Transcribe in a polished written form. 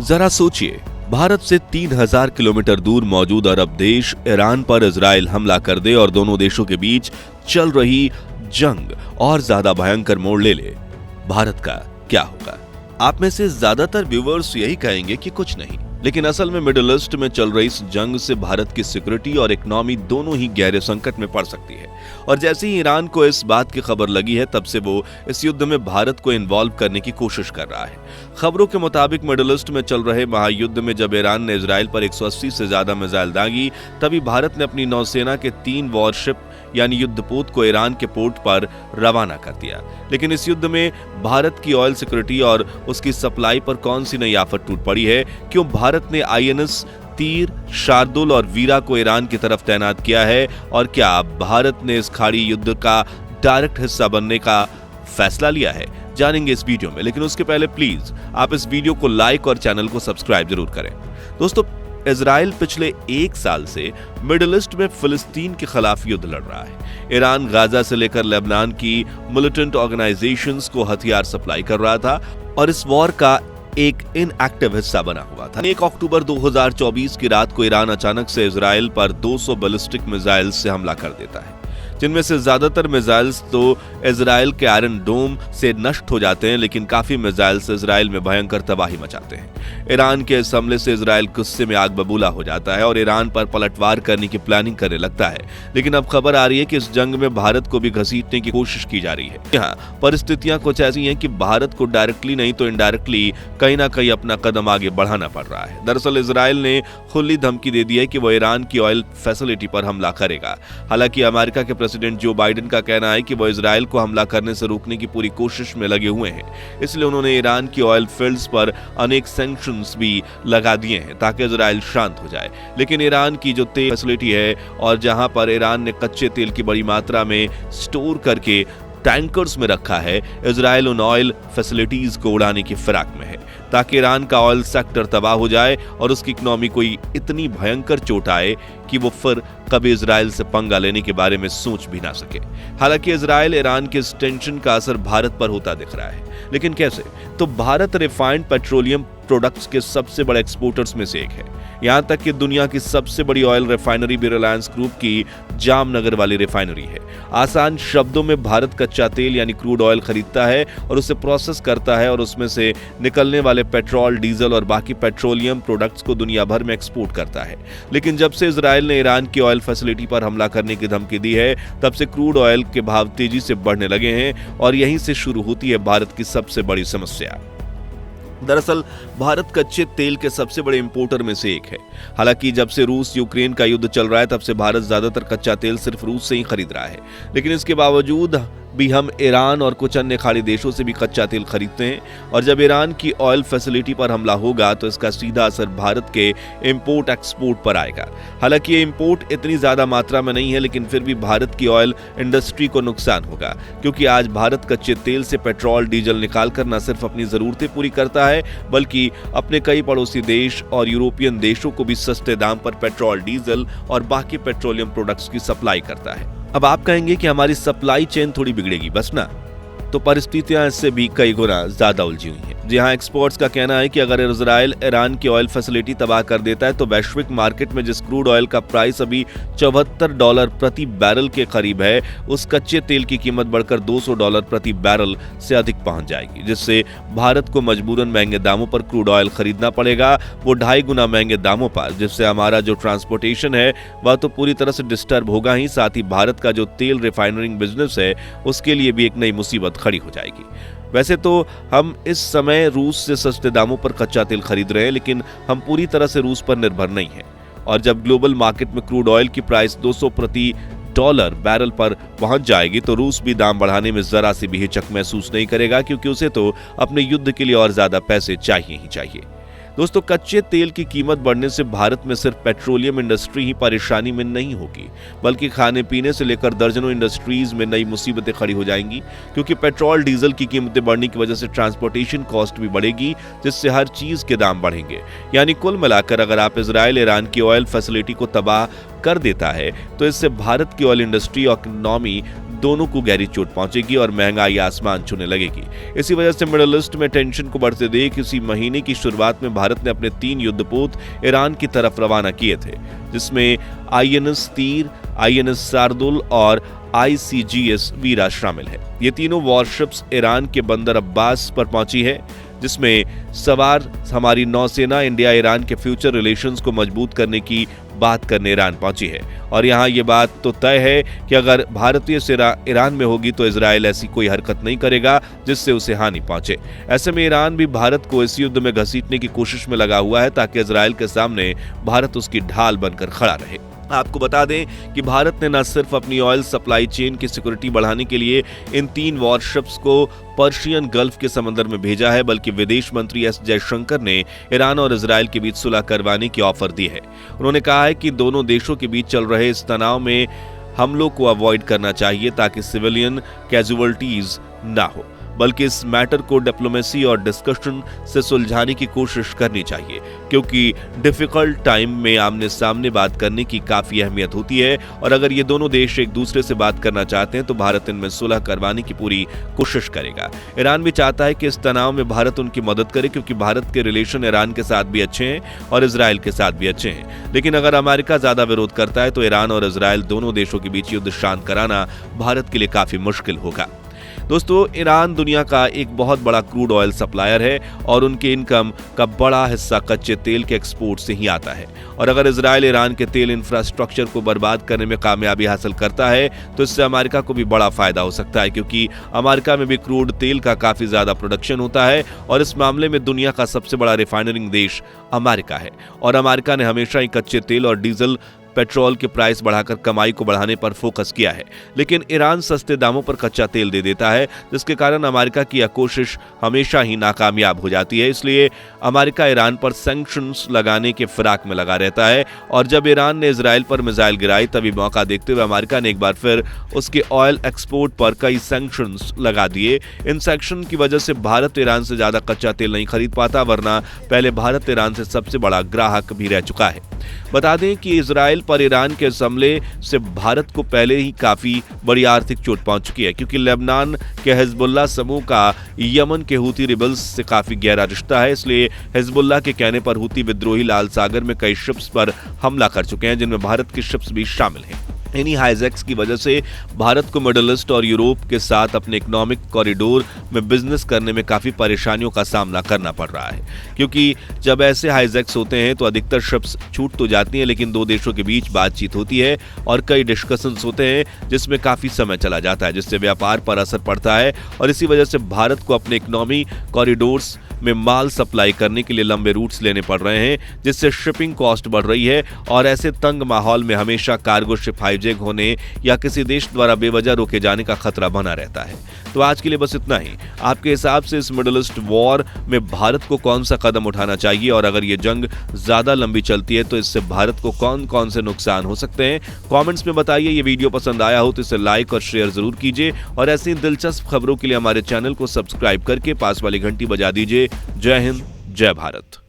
जरा सोचिए, भारत से 3000 किलोमीटर दूर मौजूद अरब देश ईरान पर इजराइल हमला कर दे और दोनों देशों के बीच चल रही जंग और ज्यादा भयंकर मोड़ ले ले, भारत का क्या होगा? आप में से ज्यादातर व्यूअर्स यही कहेंगे कि कुछ नहीं, लेकिन असल में मिडिल ईस्ट में चल रही इस जंग से भारत की सिक्योरिटी और इकोनॉमी दोनों ही गहरे संकट में पड़ सकती है। और जैसे ही ईरान को इस बात की खबर लगी है, तब से वो इस युद्ध में भारत को इन्वॉल्व करने की कोशिश कर रहा है। खबरों के मुताबिक मिडिल ईस्ट में चल रहे महायुद्ध में जब ईरान ने इजराइल पर 180 से ज्यादा मिसाइल दागी, तभी भारत ने अपनी नौसेना के 3 वॉरशिप यानी युद्धपोत को ईरान के पोर्ट पर रवाना कर दिया। लेकिन इस युद्ध में भारत की ऑयल सिक्योरिटी और उसकी सप्लाई पर कौन सी नई आफत टूट पड़ी है? क्यों भारत ने आईएनएस तीर, शार्दुल और वीरा को ईरान की तरफ तैनात किया है? और क्या भारत ने इस खाड़ी युद्ध का डायरेक्ट हिस्सा बनने का फैसला लिया है? जानेंगे इस वीडियो में, लेकिन उसके पहले प्लीज आप इस वीडियो को लाइक और चैनल को सब्सक्राइब जरूर करें। दोस्तों, इजराइल पिछले 1 साल से मिडिल ईस्ट में फिलिस्तीन के खिलाफ युद्ध लड़ रहा है। ईरान गाजा से लेकर लेबनान की मिलिटेंट ऑर्गेनाइजेशंस को हथियार सप्लाई कर रहा था और इस वॉर का एक इनएक्टिव हिस्सा बना हुआ था। 1 अक्टूबर 2024 की रात को ईरान अचानक से इजराइल पर 200 बैलिस्टिक मिसाइल से हमला कर देता है, जिनमें से ज्यादातर मिसाइल्स तो इजराइल के आयरन डोम से नष्ट हो जाते हैं, लेकिन काफी मिसाइल्स इजराइल में भयंकर तबाही मचाते हैं। ईरान के इस हमले से इजराइल गुस्से में आग बबूला हो जाता है और ईरान पर पलटवार करने की प्लानिंग करने लगता है। लेकिन अब खबर आ रही है कि इस जंग में भारत को भी घसीटने की कोशिश की जा रही है। यहाँ परिस्थितियां कुछ ऐसी हैं कि भारत को डायरेक्टली नहीं तो इनडायरेक्टली कहीं ना कहीं अपना कदम आगे बढ़ाना पड़ रहा है। दरअसल इजराइल ने खुली धमकी दे दी है कि वह ईरान की ऑयल फैसिलिटी पर हमला करेगा। हालांकि अमेरिका के प्रेसिडेंट जो बाइडेन का कहना है कि वह इजराइल को हमला करने से रोकने की पूरी कोशिश में लगे हुए हैं, इसलिए उन्होंने ईरान की ऑयल फील्ड्स पर अनेक सैंक्शंस भी लगा दिए हैं ताकि इजराइल शांत हो जाए। लेकिन ईरान की जो तेल फैसिलिटी है और जहां पर ईरान ने कच्चे तेल की बड़ी मात्रा में स्टोर करके टैंकर्स में रखा है, इजराइल उन ऑयल फैसिलिटीज को उड़ाने की फिराक में है ताकि ईरान का ऑयल सेक्टर तबाह हो जाए और उसकी इकोनॉमी को इतनी भयंकर चोट आए कि वो फिर कभी इजराइल से पंगा लेने के बारे में सोच भी ना सके। हालांकि इजराइल ईरान के इस टेंशन का असर भारत पर होता दिख रहा है, लेकिन कैसे? तो भारत रिफाइंड पेट्रोलियम प्रोडक्ट्स के सबसे बड़े एक्सपोर्टर्स में से एक है। यहां तक कि दुनिया की सबसे बड़ी ऑयल रिफाइनरी भी रिलायंस ग्रुप की जामनगर वाली रिफाइनरी है। आसान शब्दों में भारत कच्चा तेल यानी क्रूड ऑयल खरीदता है और उसे प्रोसेस करता है और उसमें से निकलने वाले पेट्रोल, डीजल और बाकी पेट्रोलियम प्रोडक्ट्स को दुनिया भर में एक्सपोर्ट करता है। लेकिन जब से इजराइल ने ईरान की ऑयल फैसिलिटी पर हमला करने की धमकी दी है, तब से क्रूड ऑयल के भाव तेजी से बढ़ने लगे हैं और यहीं से शुरू होती है भारत की सबसे बड़ी समस्या। दरअसल भारत कच्चे तेल के सबसे बड़े इंपोर्टर में से एक है। हालांकि जब से रूस यूक्रेन का युद्ध चल रहा है, तब से भारत ज्यादातर कच्चा तेल सिर्फ रूस से ही खरीद रहा है। लेकिन इसके बावजूद भी हम ईरान और कुछ अन्य खाड़ी देशों से भी कच्चा तेल खरीदते हैं और जब ईरान की ऑयल फैसिलिटी पर हमला होगा तो इसका सीधा असर भारत के इंपोर्ट एक्सपोर्ट पर आएगा। हालांकि ये इंपोर्ट इतनी ज्यादा मात्रा में नहीं है, लेकिन फिर भी भारत की ऑयल इंडस्ट्री को नुकसान होगा, क्योंकि आज भारत कच्चे तेल से पेट्रोल, डीजल निकालकर न सिर्फ अपनी जरूरतें पूरी करता है, बल्कि अपने कई पड़ोसी देश और यूरोपियन देशों को भी सस्ते दाम पर पेट्रोल, डीजल और बाकी पेट्रोलियम प्रोडक्ट्स की सप्लाई करता है। अब आप कहेंगे कि हमारी सप्लाई चेन थोड़ी बिगड़ेगी, बस ना? तो परिस्थितियां इससे भी कई गुना ज्यादा उलझी हुई हैं। जहां एक्सपर्ट्स का कहना है कि अगर इजराइल ईरान की ऑयल फैसिलिटी तबाह कर देता है तो वैश्विक मार्केट में जिस क्रूड ऑयल का प्राइस अभी $74 प्रति बैरल के करीब है, उस कच्चे तेल की कीमत बढ़कर $200 प्रति बैरल से अधिक पहुंच जाएगी, जिससे भारत को मजबूरन महंगे दामों पर क्रूड ऑयल खरीदना पड़ेगा, वो 2.5 गुना महंगे दामों पर, जिससे हमारा जो ट्रांसपोर्टेशन है वह तो पूरी तरह से डिस्टर्ब होगा ही, साथ ही भारत का जो तेल रिफाइनरिंग बिजनेस है उसके लिए भी एक नई मुसीबत खड़ी हो जाएगी। वैसे तो हम इस समय रूस से सस्ते दामों पर कच्चा तेल खरीद रहे हैं, लेकिन हम पूरी तरह से रूस पर निर्भर नहीं हैं। और जब ग्लोबल मार्केट में क्रूड ऑयल की प्राइस $200 प्रति बैरल पर पहुंच जाएगी तो रूस भी दाम बढ़ाने में जरा सी भी हिचक महसूस नहीं करेगा, क्योंकि उसे तो अपने युद्ध के लिए और ज्यादा पैसे चाहिए ही चाहिए। दोस्तों, कच्चे तेल की कीमत बढ़ने से भारत में सिर्फ पेट्रोलियम इंडस्ट्री ही परेशानी में नहीं होगी, बल्कि खाने पीने से लेकर दर्जनों इंडस्ट्रीज में नई मुसीबतें खड़ी हो जाएंगी, क्योंकि पेट्रोल, डीजल की कीमतें बढ़ने की वजह से ट्रांसपोर्टेशन कॉस्ट भी बढ़ेगी, जिससे हर चीज के दाम बढ़ेंगे। यानी कुल मिलाकर अगर आप इजराइल ईरान की ऑयल फैसिलिटी को तबाह कर देता है तो इससे भारत की ऑयल इंडस्ट्री और इकोनॉमी दोनों को गहरी चोट पहुंचेगी और महंगाई आसमान छूने लगेगी। इसी वजह से मिडिल ईस्ट में टेंशन को बढ़ते देख इसी महीने की शुरुआत में भारत ने अपने 3 युद्धपोत ईरान की तरफ रवाना किए थे, जिसमें INS तीर, INS शार्दुल और ICGS वीरा शामिल है। ये तीनों वॉरशिप्स ईरान के बंदर अब्बास पर पहुंची है, जिसमें सवार हमारी नौसेना इंडिया ईरान के फ्यूचर रिलेशंस को मजबूत करने की बात करने ईरान पहुंची है। और यहाँ ये बात तो तय है कि अगर भारतीय सेना ईरान में होगी तो इजराइल ऐसी कोई हरकत नहीं करेगा जिससे उसे हानि पहुंचे। ऐसे में ईरान भी भारत को इस युद्ध में घसीटने की कोशिश में लगा हुआ है ताकि इजराइल के सामने भारत उसकी ढाल बनकर खड़ा रहे। आपको बता दें कि भारत ने न सिर्फ अपनी ऑयल सप्लाई चेन की सिक्योरिटी बढ़ाने के लिए इन 3 वॉरशिप्स को पर्शियन गल्फ के समंदर में भेजा है, बल्कि विदेश मंत्री एस जयशंकर ने ईरान और इजराइल के बीच सुलह करवाने की ऑफर दी है। उन्होंने कहा है कि दोनों देशों के बीच चल रहे इस तनाव में हमलों को अवॉइड करना चाहिए ताकि सिविलियन कैजुअलिटीज ना हो, बल्कि इस मैटर को डिप्लोमेसी और डिस्कशन से सुलझाने की कोशिश करनी चाहिए, क्योंकि डिफिकल्ट टाइम में आमने सामने बात करने की काफी अहमियत होती है। और अगर ये दोनों देश एक दूसरे से बात करना चाहते हैं तो भारत इनमें सुलह करवाने की पूरी कोशिश करेगा। ईरान भी चाहता है कि इस तनाव में भारत उनकी मदद करे, क्योंकि भारत के रिलेशन ईरान के साथ भी अच्छे हैं और इजराइल के साथ भी अच्छे हैं। लेकिन अगर अमेरिका ज्यादा विरोध करता है तो ईरान और इजराइल दोनों देशों के बीच युद्ध शांत कराना भारत के लिए काफी मुश्किल होगा। दोस्तों, ईरान दुनिया का एक बहुत बड़ा क्रूड ऑयल सप्लायर है और उनके इनकम का बड़ा हिस्सा कच्चे तेल के एक्सपोर्ट से ही आता है। और अगर इजराइल ईरान के तेल इंफ्रास्ट्रक्चर को बर्बाद करने में कामयाबी हासिल करता है तो इससे अमेरिका को भी बड़ा फायदा हो सकता है, क्योंकि अमेरिका में भी क्रूड तेल का काफी ज्यादा प्रोडक्शन होता है और इस मामले में दुनिया का सबसे बड़ा रिफाइनरिंग देश अमेरिका है। और अमेरिका ने हमेशा ही कच्चे तेल और डीजल पेट्रोल के प्राइस बढ़ाकर कमाई को बढ़ाने पर फोकस किया है, लेकिन ईरान सस्ते दामों पर कच्चा तेल दे देता है, जिसके कारण अमेरिका की यह कोशिश हमेशा ही नाकामयाब हो जाती है। इसलिए अमेरिका ईरान पर सैंक्शंस लगाने के फिराक में लगा रहता है। और जब ईरान ने इजराइल पर मिसाइल गिराई तभी मौका देखते हुए अमेरिका ने एक बार फिर उसके ऑयल एक्सपोर्ट पर कई सैंक्शंस लगा दिए। इन सैंक्शन की वजह से भारत ईरान से ज्यादा कच्चा तेल नहीं खरीद पाता, वरना पहले भारत ईरान से सबसे बड़ा ग्राहक भी रह चुका है। बता दें कि इजराइल पर ईरान के हमले से भारत को पहले ही काफी बड़ी आर्थिक चोट पहुंच चुकी है, क्योंकि लेबनान के हिजबुल्लाह समूह का यमन के हूती रिबल्स से काफी गहरा रिश्ता है। इसलिए हिजबुल्लाह के कहने पर हूती विद्रोही लाल सागर में कई शिप्स पर हमला कर चुके हैं, जिनमें भारत की शिप्स भी शामिल हैं। इन्हीं हाईजैक्स की वजह से भारत को मिडिल ईस्ट और यूरोप के साथ अपने इकोनॉमिक कॉरिडोर में बिजनेस करने में काफी परेशानियों का सामना करना पड़ रहा है, क्योंकि जब ऐसे हाईजैक्स होते हैं तो अधिकतर शिप्स छूट तो जाती हैं, लेकिन 2 देशों के बीच बातचीत होती है और कई डिस्कशंस होते हैं जिसमें काफी समय चला जाता है, जिससे व्यापार पर असर पड़ता है। और इसी वजह से भारत को अपने इकोनॉमी कॉरिडोर्स में माल सप्लाई करने के लिए लंबे रूट्स लेने पड़ रहे हैं, जिससे शिपिंग कॉस्ट बढ़ रही है। और ऐसे तंग माहौल में हमेशा कार्गो शिप हाईजैक होने या किसी देश द्वारा बेवजह रोके जाने का खतरा बना रहता है। तो आज के लिए बस इतना ही। आपके हिसाब से इस मिडिल ईस्ट वॉर में भारत को कौन सा कदम उठाना चाहिए, और अगर ये जंग ज्यादा लंबी चलती है तो इससे भारत को कौन कौन से नुकसान हो सकते हैं, कमेंट्स में बताइए। ये वीडियो पसंद आया हो तो इसे लाइक और शेयर जरूर कीजिए, और ऐसी दिलचस्प खबरों के लिए हमारे चैनल को सब्सक्राइब करके पास वाली घंटी बजा दीजिए। जय हिंद, जय भारत।